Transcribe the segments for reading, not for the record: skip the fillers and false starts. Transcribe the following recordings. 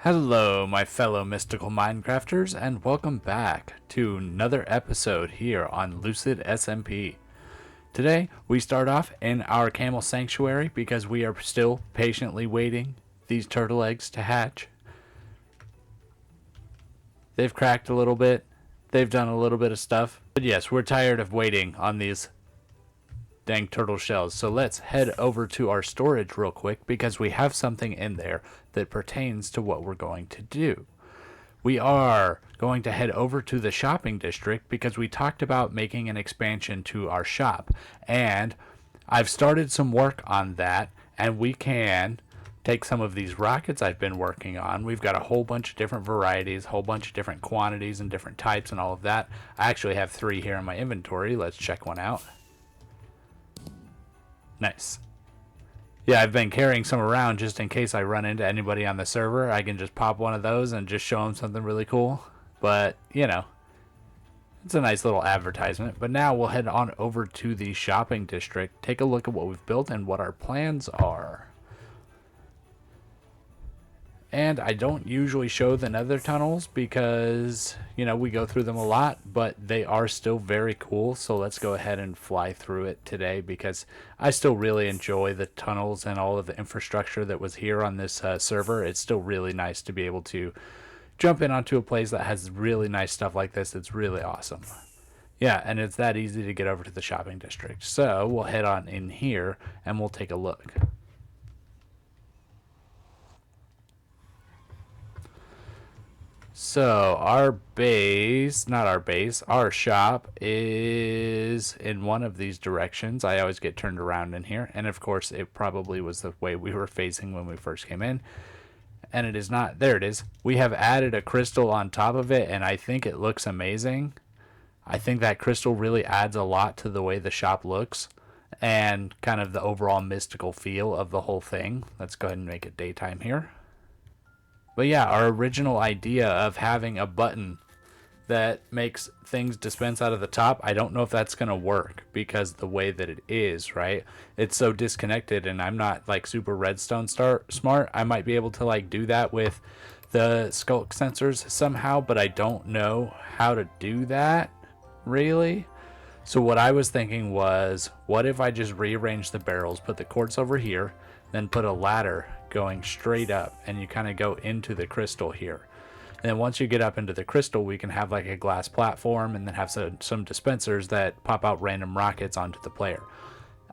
Hello, my fellow mystical Minecrafters, and welcome back to another episode here on Lucid SMP. Today, we start off in our camel sanctuary because we are still patiently waiting these turtle eggs to hatch. They've cracked a little bit, they've done a little bit of stuff, but yes, we're tired of waiting on these dang turtle shells. So let's head over to our storage real quick because we have something in there that pertains to what we're going to do. We are going to head over to the shopping district because we talked about making an expansion to our shop, and I've started some work on that, and we can take some of these rockets I've been working on. We've got a whole bunch of different varieties, a whole bunch of different quantities and different types and all of that. I actually have 3 here in my inventory. Let's check one out. Nice. Yeah, I've been carrying some around just in case I run into anybody on the server. I can just pop one of those and just show them something really cool. But, you know, it's a nice little advertisement. But now we'll head on over to the shopping district, take a look at what we've built and what our plans are. And I don't usually show the nether tunnels because, you know, we go through them a lot, but they are still very cool. So let's go ahead and fly through it today because I still really enjoy the tunnels and all of the infrastructure that was here on this server. It's still really nice to be able to jump in onto a place that has really nice stuff like this. It's really awesome. Yeah, and it's that easy to get over to the shopping district. So we'll head on in here and we'll take a look. So our base, not our base, our shop is in one of these directions. I always get turned around in here. And of course, it probably was the way we were facing when we first came in. And it is not. There it is. We have added a crystal on top of it, and I think it looks amazing. I think that crystal really adds a lot to the way the shop looks and kind of the overall mystical feel of the whole thing. Let's go ahead and make it daytime here. But yeah, our original idea of having a button that makes things dispense out of the top, I don't know if that's going to work because the way that it is, right? It's so disconnected, and I'm not like super redstone smart. I might be able to like do that with the sculk sensors somehow, but I don't know how to do that really. So what I was thinking was, what if I just rearrange the barrels, put the quartz over here, then put a ladder going straight up, and you kind of go into the crystal here. And then once you get up into the crystal, we can have like a glass platform and then have some dispensers that pop out random rockets onto the player.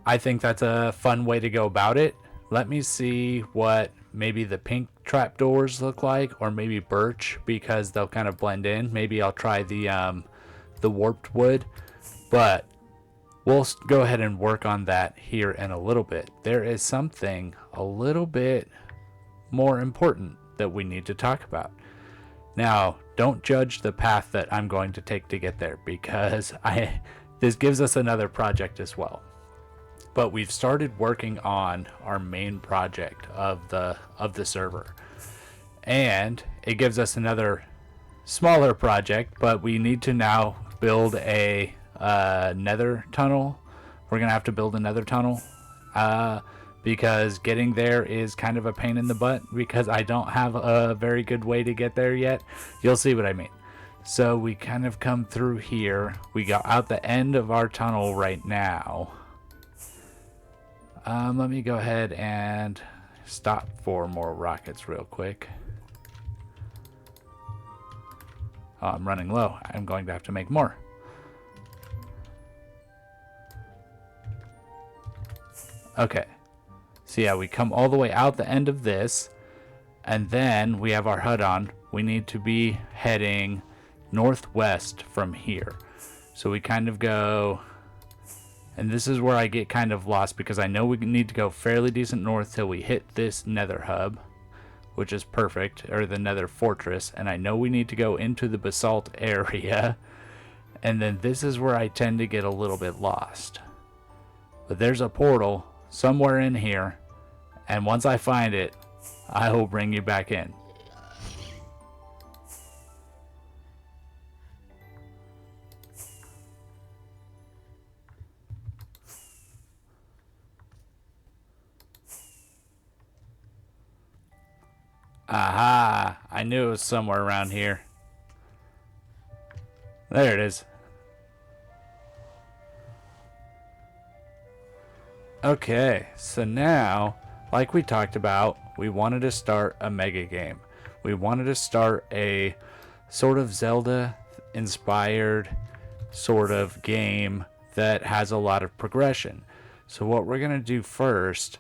I think that's a fun way to go about it. Let me see what maybe the pink trapdoors look like, or maybe birch, because they'll kind of blend in. Maybe I'll try the warped wood, but we'll go ahead and work on that here in a little bit. There is something a little bit more important that we need to talk about. Now, don't judge the path that I'm going to take to get there because this gives us another project as well. But we've started working on our main project of the server. And it gives us another smaller project, but we need to now build a nether tunnel. We're gonna have to build a nether tunnel because getting there is kind of a pain in the butt because I don't have a very good way to get there yet. You'll see what I mean. So we kind of come through here. We got out the end of our tunnel right now. Let me go ahead and stop for more rockets real quick. Oh, I'm running low. I'm going to have to make more. Okay. So yeah, we come all the way out the end of this, and then we have our HUD on. We need to be heading northwest from here. So we kind of go, and this is where I get kind of lost because I know we need to go fairly decent north till we hit this nether hub, which is perfect, or the nether fortress, and I know we need to go into the basalt area, and then this is where I tend to get a little bit lost. But there's a portal somewhere in here, and once I find it, I will bring you back in. Aha! I knew it was somewhere around here. There it is. Okay, so now, like we talked about, we wanted to start a mega game. We wanted to start a sort of Zelda inspired sort of game that has a lot of progression. So what we're going to do first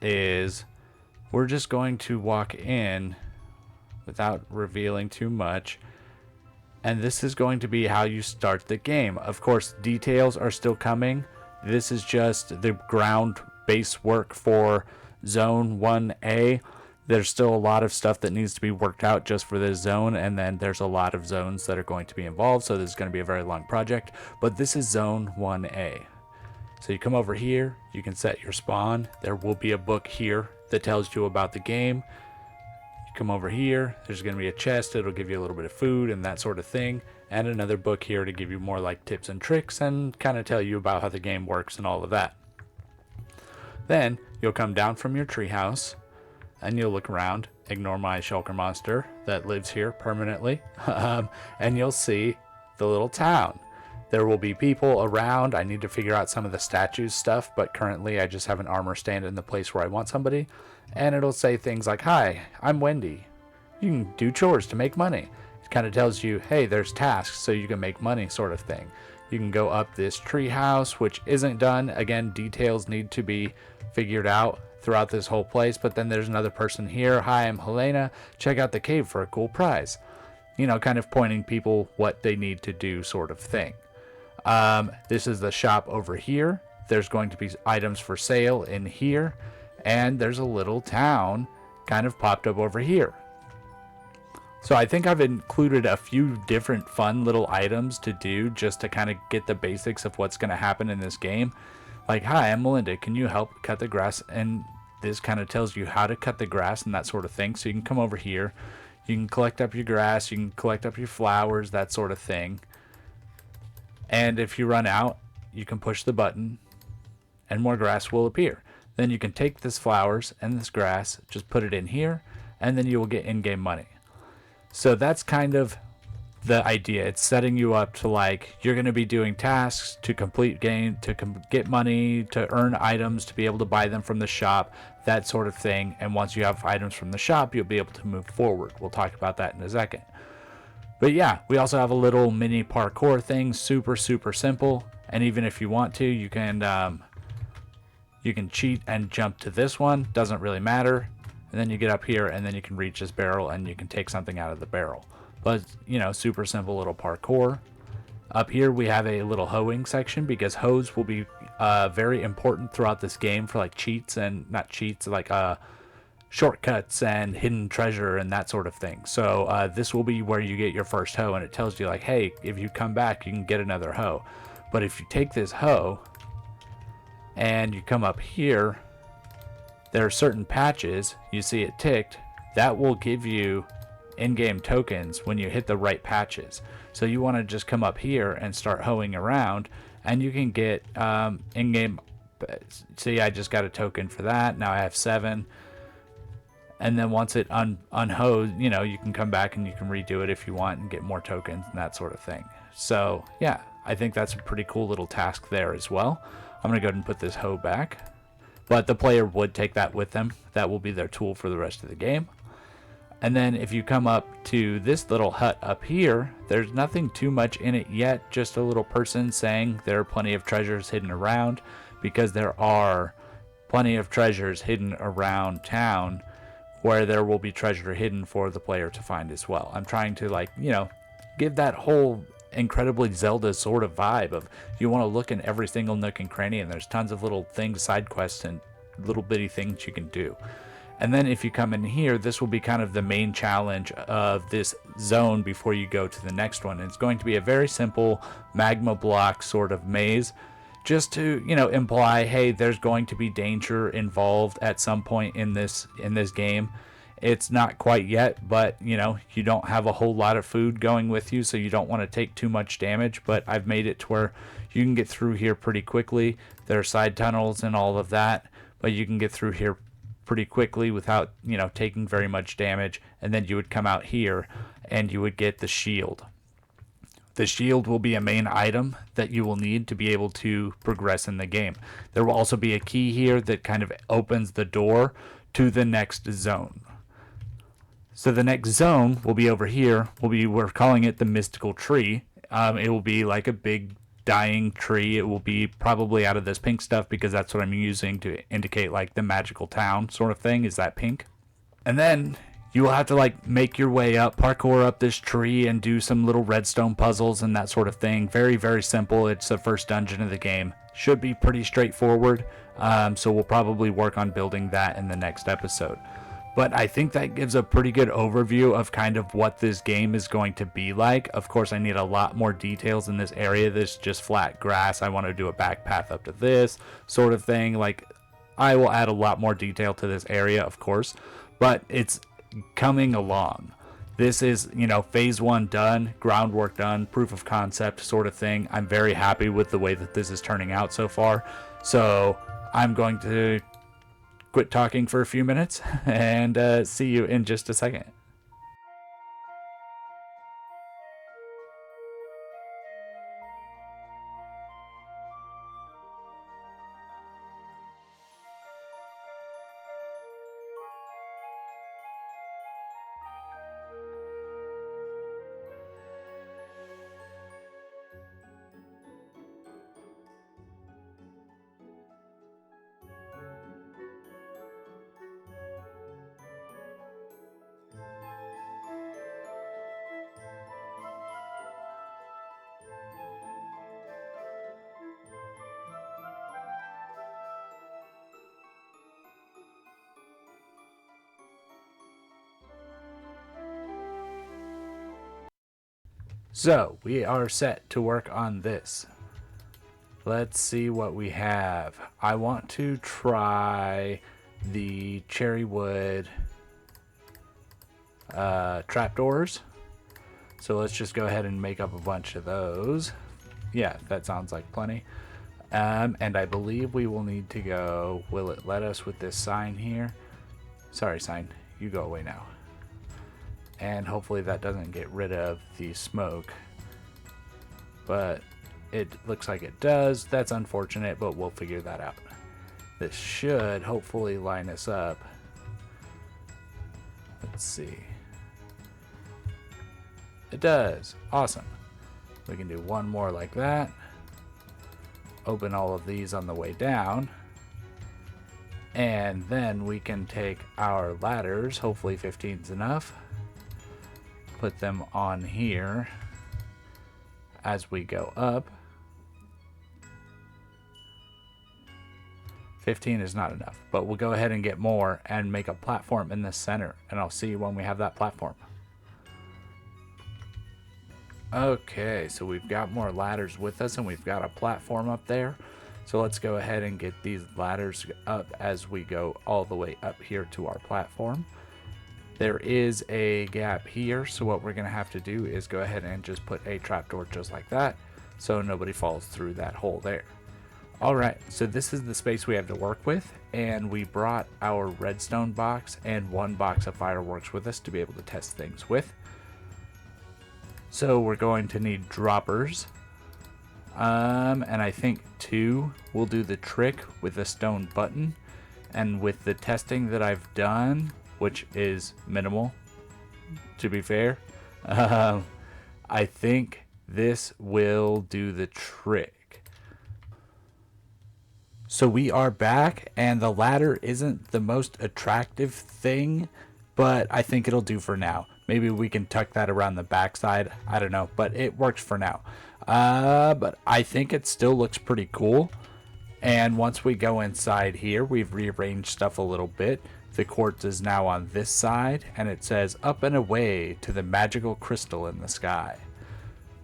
is we're just going to walk in without revealing too much. And this is going to be how you start the game. Of course, details are still coming. This is just the ground base work for Zone 1A. There's still a lot of stuff that needs to be worked out just for this zone, and then there's a lot of zones that are going to be involved, so this is going to be a very long project. But this is Zone 1A. So you come over here, you can set your spawn. There will be a book here that tells you about the game. You come over here, there's going to be a chest, it'll give you a little bit of food and that sort of thing, and another book here to give you more like tips and tricks and kind of tell you about how the game works and all of that. Then you'll come down from your treehouse and you'll look around, ignore my shulker monster that lives here permanently, and you'll see the little town. There will be people around. I need to figure out some of the statues stuff, but currently I just have an armor stand in the place where I want somebody, and it'll say things like, "Hi, I'm Wendy. You can do chores to make money." It kind of tells you, hey, there's tasks so you can make money, sort of thing. You can go up this tree house, which isn't done. Again, details need to be figured out throughout this whole place. But then there's another person here. "Hi, I'm Helena. Check out the cave for a cool prize." You know, kind of pointing people what they need to do, sort of thing. This is the shop over here. There's going to be items for sale in here. And there's a little town kind of popped up over here. So I think I've included a few different fun little items to do just to kind of get the basics of what's going to happen in this game. Like, "Hi, I'm Melinda. Can you help cut the grass?" And this kind of tells you how to cut the grass and that sort of thing. So you can come over here. You can collect up your grass. You can collect up your flowers, that sort of thing. And if you run out, you can push the button and more grass will appear. Then you can take this flowers and this grass, just put it in here, and then you will get in-game money. So that's kind of the idea. It's setting you up to, like, you're going to be doing tasks to complete game, to get money, to earn items, to be able to buy them from the shop, that sort of thing. And once you have items from the shop, you'll be able to move forward. We'll talk about that in a second. But yeah, we also have a little mini parkour thing, super simple. And even if you want to, you can cheat and jump to this one. Doesn't really matter. And then you get up here and then you can reach this barrel and you can take something out of the barrel. But, you know, super simple little parkour. Up here we have a little hoeing section because hoes will be very important throughout this game for like cheats and not cheats, like shortcuts and hidden treasure and that sort of thing. So this will be where you get your first hoe, and it tells you like, hey, if you come back you can get another hoe. But if you take this hoe and you come up here, there are certain patches, you see it ticked, that will give you in-game tokens when you hit the right patches. So you want to just come up here and start hoeing around and you can get in-game. See, I just got a token for that. Now I have 7. And then once it unhoes, you know, you can come back and you can redo it if you want and get more tokens and that sort of thing. So yeah, I think that's a pretty cool little task there as well. I'm going to go ahead and put this hoe back. But the player would take that with them. That will be their tool for the rest of the game. And then if you come up to this little hut up here, there's nothing too much in it yet. Just a little person saying there are plenty of treasures hidden around, because there are plenty of treasures hidden around town where there will be treasure hidden for the player to find as well. I'm trying to, like, you know, give that whole incredibly Zelda sort of vibe of you want to look in every single nook and cranny and there's tons of little things, side quests and little bitty things you can do. And then if you come in here, this will be kind of the main challenge of this zone before you go to the next one. It's going to be a very simple magma block sort of maze, just to, you know, imply, hey, there's going to be danger involved at some point in this game. It's not quite yet, but, you know, you don't have a whole lot of food going with you, so you don't want to take too much damage. But I've made it to where you can get through here pretty quickly. There are side tunnels and all of that, but you can get through here pretty quickly without, taking very much damage. And then you would come out here and you would get the shield. The shield will be a main item that you will need to be able to progress in the game. There will also be a key here that kind of opens the door to the next zone. So the next zone will be over here. We're calling it the mystical tree. It will be like a big dying tree. It will be probably out of this pink stuff because that's what I'm using to indicate like the magical town sort of thing, is that pink. And then you will have to like make your way up, parkour up this tree and do some little redstone puzzles and that sort of thing. Very, very simple. It's the first dungeon of the game. Should be pretty straightforward. So we'll probably work on building that in the next episode. But I think that gives a pretty good overview of kind of what this game is going to be like. Of course, I need a lot more details in this area. This is just flat grass. I want to do a back path up to this sort of thing. Like, I will add a lot more detail to this area, of course, but it's coming along. This is, phase 1 done, groundwork done, proof of concept sort of thing. I'm very happy with the way that this is turning out so far. So I'm going to quit talking for a few minutes and see you in just a second. So we are set to work on this. Let's see what we have. I want to try the cherry wood trapdoors. So let's just go ahead and make up a bunch of those. Yeah, that sounds like plenty. And I believe we will need to go, will it let us with this sign here? Sorry, sign, you go away now. And hopefully that doesn't get rid of the smoke. But it looks like it does. That's unfortunate, but we'll figure that out. This should hopefully line us up. Let's see. It does. Awesome. We can do one more like that. Open all of these on the way down. And then we can take our ladders. Hopefully 15's enough. Put them on here as we go up. 15 is not enough, but we'll go ahead and get more and make a platform in the center, and I'll see you when we have that platform. Okay, so we've got more ladders with us and we've got a platform up there. So let's go ahead and get these ladders up as we go all the way up here to our platform. There is a gap here, so what we're going to have to do is go ahead and just put a trapdoor just like that, so nobody falls through that hole there. Alright, so this is the space we have to work with, and we brought our redstone box and one box of fireworks with us to be able to test things with. So we're going to need droppers, and I think 2 will do the trick with a stone button, and with the testing that I've done, which is minimal, to be fair, I think this will do the trick. So we are back, and the ladder isn't the most attractive thing, but I think it'll do for now. Maybe we can tuck that around the backside. I don't know, but it works for now. But I think it still looks pretty cool. And once we go inside here, we've rearranged stuff a little bit. The quartz is now on this side, and it says up and away to the magical crystal in the sky.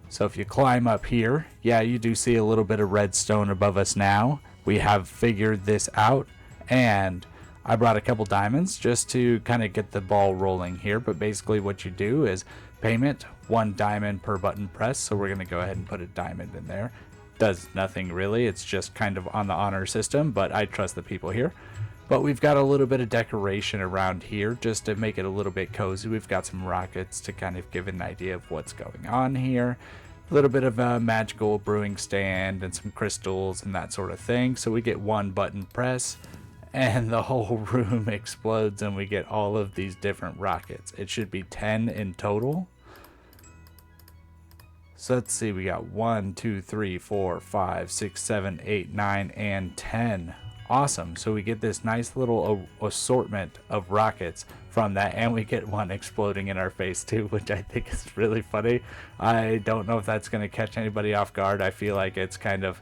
So if you climb up here, yeah, you do see a little bit of redstone above us now. We have figured this out, and I brought a couple diamonds just to kind of get the ball rolling here. But basically what you do is payment, 1 diamond per button press. So we're going to go ahead and put a diamond in there. Does nothing really. It's just kind of on the honor system, but I trust the people here. But we've got a little bit of decoration around here just to make it a little bit cozy. We've got some rockets to kind of give an idea of what's going on here. A little bit of a magical brewing stand and some crystals and that sort of thing. So we get one button press and the whole room explodes and we get all of these different rockets. It should be 10 in total. So let's see, we got 1, 2, 3, 4, 5, 6, 7, 8, 9, and 10. Awesome. So we get this nice little assortment of rockets from that, and we get one exploding in our face too, which I think is really funny. I don't know if that's going to catch anybody off guard. I feel like it's kind of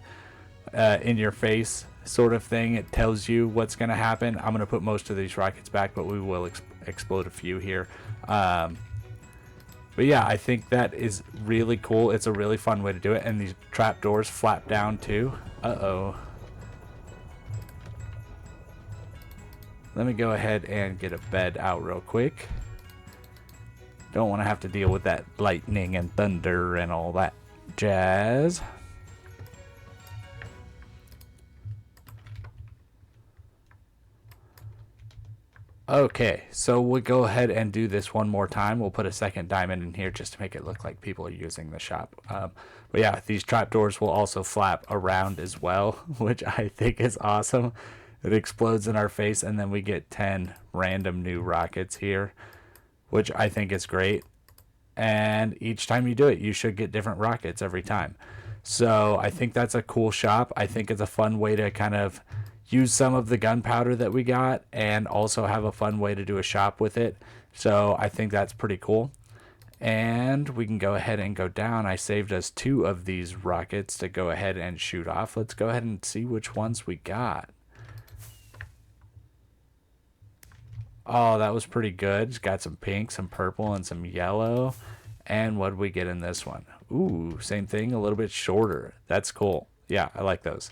in your face sort of thing. It tells you what's going to happen. I'm going to put most of these rockets back, but we will explode a few here. But yeah, I think that is really cool. It's a really fun way to do it. And these trapdoors flap down too. Uh-oh. Let me go ahead and get a bed out real quick. Don't want to have to deal with that lightning and thunder and all that jazz. Okay, so we'll go ahead and do this one more time. We'll put a second diamond in here just to make it look like people are using the shop. But yeah, these trapdoors will also flap around as well, which I think is awesome. It explodes in our face, and then we get 10 random new rockets here, which I think is great. And each time you do it, you should get different rockets every time. So I think that's a cool shop. I think it's a fun way to kind of use some of the gunpowder that we got and also have a fun way to do a shop with it. So I think that's pretty cool. And we can go ahead and go down. I saved us 2 of these rockets to go ahead and shoot off. Let's go ahead and see which ones we got. Oh, that was pretty good. It's got some pink, some purple, and some yellow. And what did we get in this one? Ooh, same thing, a little bit shorter. That's cool. Yeah, I like those.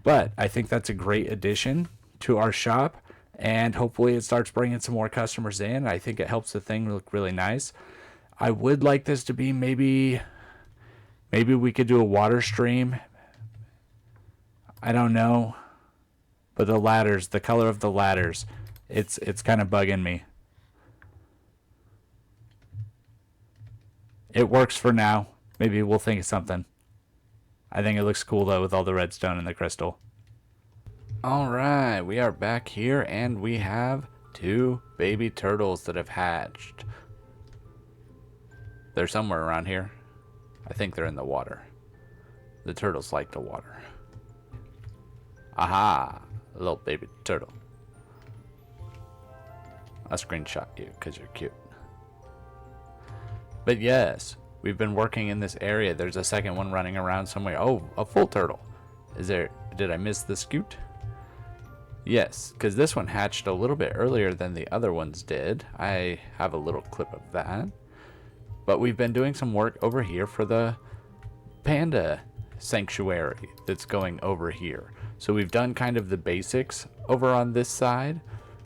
But I think that's a great addition to our shop. And hopefully it starts bringing some more customers in. I think it helps the thing look really nice. I would like this to be maybe we could do a water stream. I don't know. But the ladders, the color of the ladders, it's kind of bugging me. It works for now. Maybe we'll think of something. I think it looks cool though with all the redstone and the crystal. Alright, we are back here and we have 2 baby turtles that have hatched. They're somewhere around here. I think they're in the water. The turtles like the water. Aha! A little baby turtle. I'll screenshot you because you're cute. But yes, we've been working in this area. There's a second one running around somewhere. Oh, a full turtle. Did I miss the scoot? Yes, because this one hatched a little bit earlier than the other ones did. I have a little clip of that. But we've been doing some work over here for the panda sanctuary that's going over here. So we've done kind of the basics over on this side.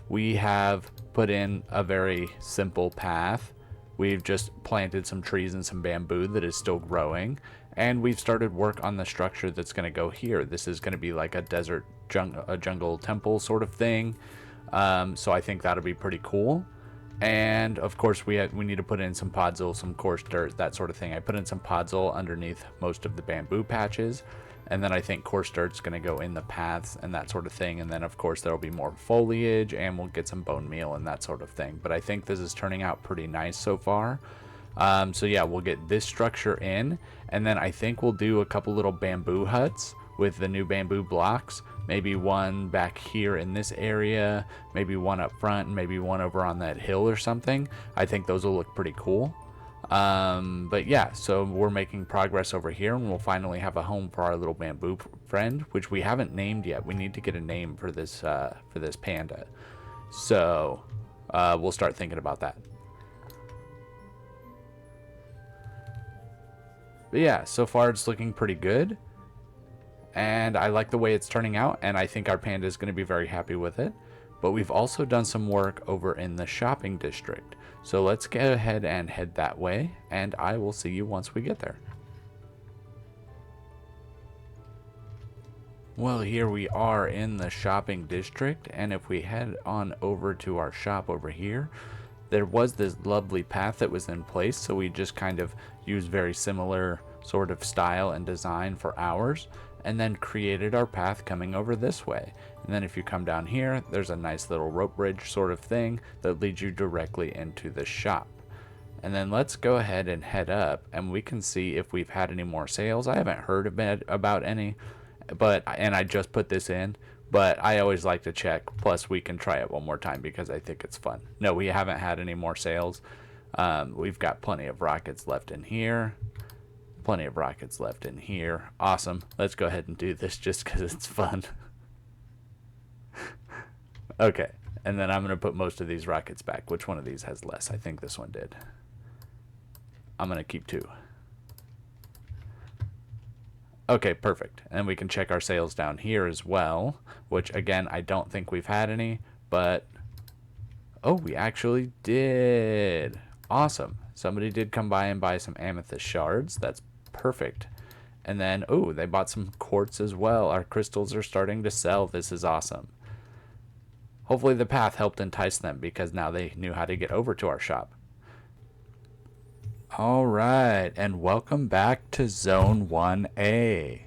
We have put in a very simple path. We've just planted some trees and some bamboo that is still growing. And we've started work on the structure that's going to go here. This is going to be like a desert jungle temple sort of thing. So I think that'll be pretty cool. And of course we need to put in some podzol, some coarse dirt, that sort of thing. I put in some podzol underneath most of the bamboo patches. And then I think coarse dirt's going to go in the paths and that sort of thing. And then, of course, there'll be more foliage and we'll get some bone meal and that sort of thing. But I think this is turning out pretty nice so far. So, yeah, we'll get this structure in. And then I think we'll do a couple little bamboo huts with the new bamboo blocks. Maybe one back here in this area. Maybe one up front and maybe one over on that hill or something. I think those will look pretty cool. But yeah, so we're making progress over here and we'll finally have a home for our little bamboo friend, which we haven't named yet. We need to get a name for this panda. So, we'll start thinking about that. But yeah, so far it's looking pretty good. And I like the way it's turning out and I think our panda is going to be very happy with it. But we've also done some work over in the shopping district. So let's go ahead and head that way, and I will see you once we get there. Well, here we are in the shopping district, and if we head on over to our shop over here, there was this lovely path that was in place, so we just kind of used very similar sort of style and design for ours, and then created our path coming over this way. And then if you come down here, there's a nice little rope bridge sort of thing that leads you directly into the shop. And then let's go ahead and head up, and we can see if we've had any more sales. I haven't heard about any, and I just put this in, but I always like to check. Plus, we can try it one more time because I think it's fun. No, we haven't had any more sales. We've got plenty of rockets left in here. Plenty of rockets left in here. Awesome. Let's go ahead and do this just because it's fun. Okay, and then I'm going to put most of these rockets back. Which one of these has less? I think this one did. I'm going to keep 2. Okay, perfect. And we can check our sales down here as well, which again, I don't think we've had any, but oh, we actually did. Awesome. Somebody did come by and buy some amethyst shards. That's perfect. And then, oh, they bought some quartz as well. Our crystals are starting to sell. This is awesome. Hopefully the path helped entice them because now they knew how to get over to our shop. All right, and welcome back to Zone 1A.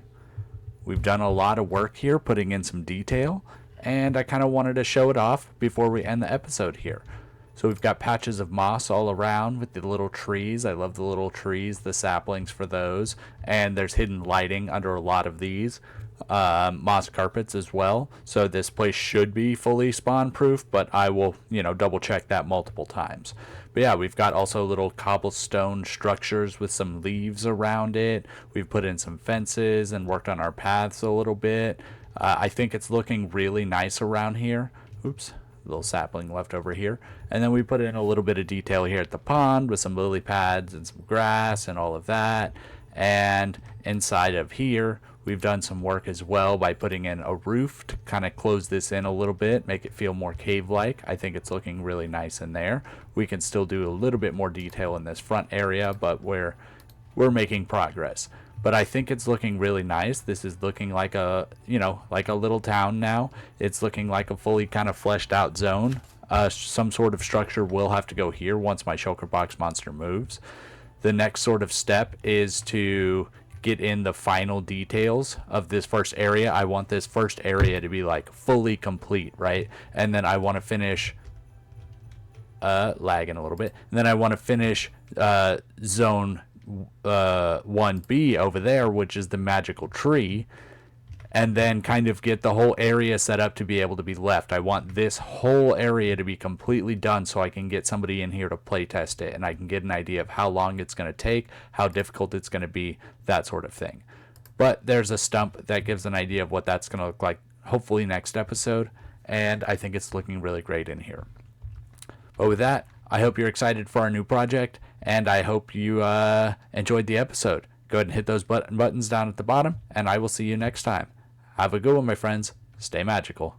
We've done a lot of work here, putting in some detail, and I kind of wanted to show it off before we end the episode here. So we've got patches of moss all around with the little trees. I love the little trees, the saplings for those, and there's hidden lighting under a lot of these. Moss carpets as well, so this place should be fully spawn proof, but I will double check that multiple times. But yeah, we've got also little cobblestone structures with some leaves around it. We've put in some fences and worked on our paths a little bit. I think it's looking really nice around here. Oops, a little sapling left over here. And then we put in a little bit of detail here at the pond with some lily pads and some grass and all of that. And inside of here, we've done some work as well by putting in a roof to kind of close this in a little bit, make it feel more cave-like. I think it's looking really nice in there. We can still do a little bit more detail in this front area, but we're making progress. But I think it's looking really nice. This is looking like a, like a little town now. It's looking like a fully kind of fleshed out zone. Some sort of structure will have to go here once my shulker box monster moves. The next sort of step is to get in the final details of this first area. I want this first area to be like fully complete, right? And then I want to finish lagging a little bit. And then I want to finish zone 1B over there, which is the magical tree, and then kind of get the whole area set up to be able to be left. I want this whole area to be completely done so I can get somebody in here to play test it, and I can get an idea of how long it's going to take, how difficult it's going to be, that sort of thing. But there's a stump that gives an idea of what that's going to look like, hopefully next episode, and I think it's looking really great in here. But with that, I hope you're excited for our new project, and I hope you enjoyed the episode. Go ahead and hit those buttons down at the bottom, and I will see you next time. Have a good one, my friends. Stay magical.